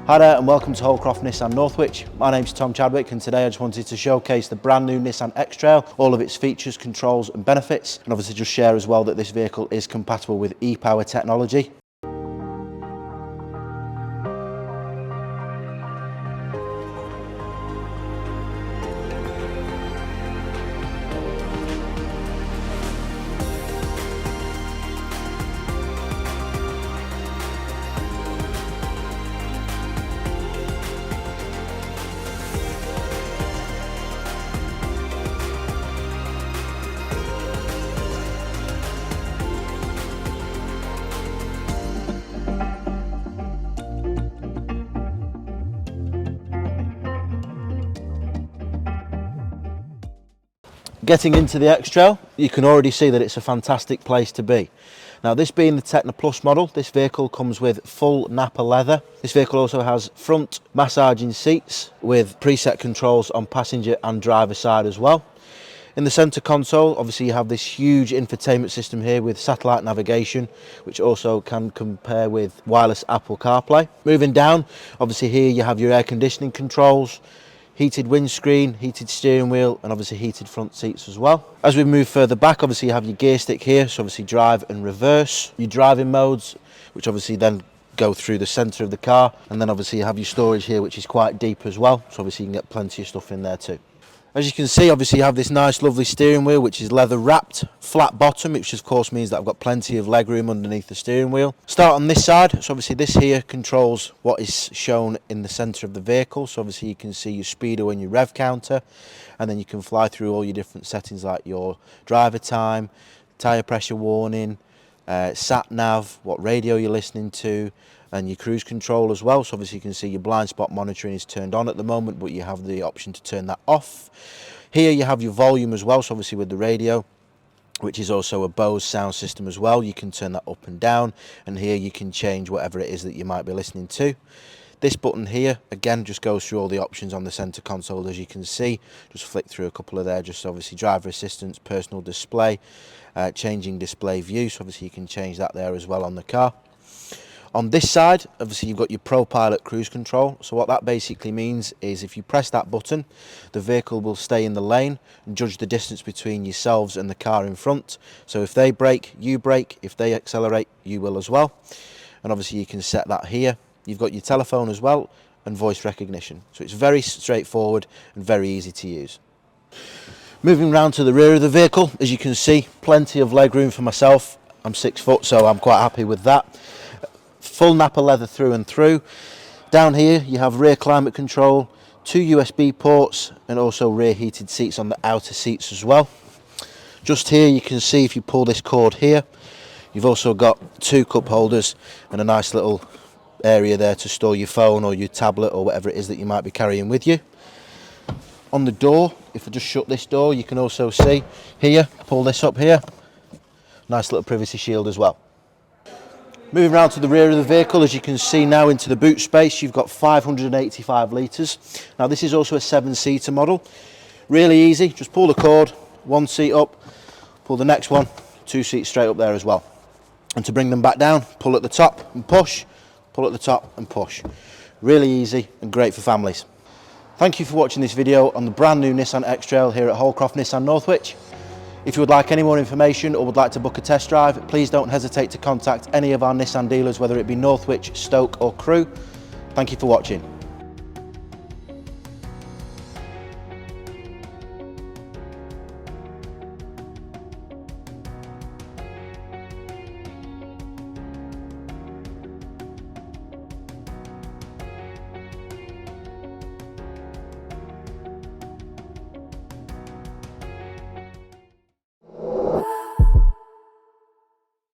Hi there and welcome to Holdcroft Nissan Northwich. My name's Tom Chadwick and today I just wanted to showcase the brand new Nissan X-Trail, all of its features, controls and benefits, and obviously just share as well that this vehicle is compatible with e-power technology. Getting into the X-Trail, you can already see that it's a fantastic place to be. Now, this being the Techno Plus model, this vehicle comes with full Napa leather. This vehicle also has front massaging seats with preset controls on passenger and driver side as well. In the centre console, obviously you have this huge infotainment system here with satellite navigation, which also can compare with wireless Apple CarPlay. Moving down, obviously here you have your air conditioning controls, heated windscreen, heated steering wheel and obviously heated front seats as well. As we move further back, obviously you have your gear stick here, so obviously drive and reverse. Your driving modes, which obviously then go through the centre of the car, and then obviously you have your storage here, which is quite deep as well, so obviously you can get plenty of stuff in there too. As you can see, obviously you have this nice lovely steering wheel which is leather wrapped, flat bottom, which of course means that I've got plenty of leg room underneath the steering wheel. Start on this side, so obviously this here controls what is shown in the centre of the vehicle, so obviously you can see your speedo and your rev counter, and then you can fly through all your different settings like your driver time, tyre pressure warning, sat nav, what radio you're listening to, and your cruise control as well. So obviously you can see your blind spot monitoring is turned on at the moment, but you have the option to turn that off. Here you have your volume as well, so obviously with the radio, which is also a Bose sound system as well, you can turn that up and down, and here you can change whatever it is that you might be listening to. This button here, again, just goes through all the options on the centre console, as you can see. Just flick through a couple of there, just obviously driver assistance, personal display, changing display view, so obviously you can change that there as well on the car. On this side, obviously you've got your Pro Pilot cruise control, so what that basically means is if you press that button, the vehicle will stay in the lane and judge the distance between yourselves and the car in front. So if they brake, you brake, if they accelerate, you will as well. And obviously you can set that here. You've got your telephone as well and voice recognition. So it's very straightforward and very easy to use. Moving round to the rear of the vehicle, as you can see, plenty of leg room for myself. I'm 6 foot, so I'm quite happy with that. Full Napa leather through and through. Down here you have rear climate control, 2 USB ports and also rear heated seats on the outer seats as well. Just here you can see, if you pull this cord here, you've also got 2 cup holders and a nice little area there to store your phone or your tablet or whatever it is that you might be carrying with you. On the door, if I just shut this door, you can also see here, pull this up here, nice little privacy shield as well. Moving around to the rear of the vehicle, as you can see now into the boot space, you've got 585 litres. Now this is also a 7-seater model. Really easy, just pull the cord, 1 seat up, pull the next one, 2 seats straight up there as well. And to bring them back down, pull at the top and push, pull at the top and push. Really easy and great for families. Thank you for watching this video on the brand new Nissan X-Trail here at Holdcroft Nissan Northwich. If you would like any more information or would like to book a test drive, please don't hesitate to contact any of our Nissan dealers, whether it be Northwich, Stoke or Crewe. Thank you for watching.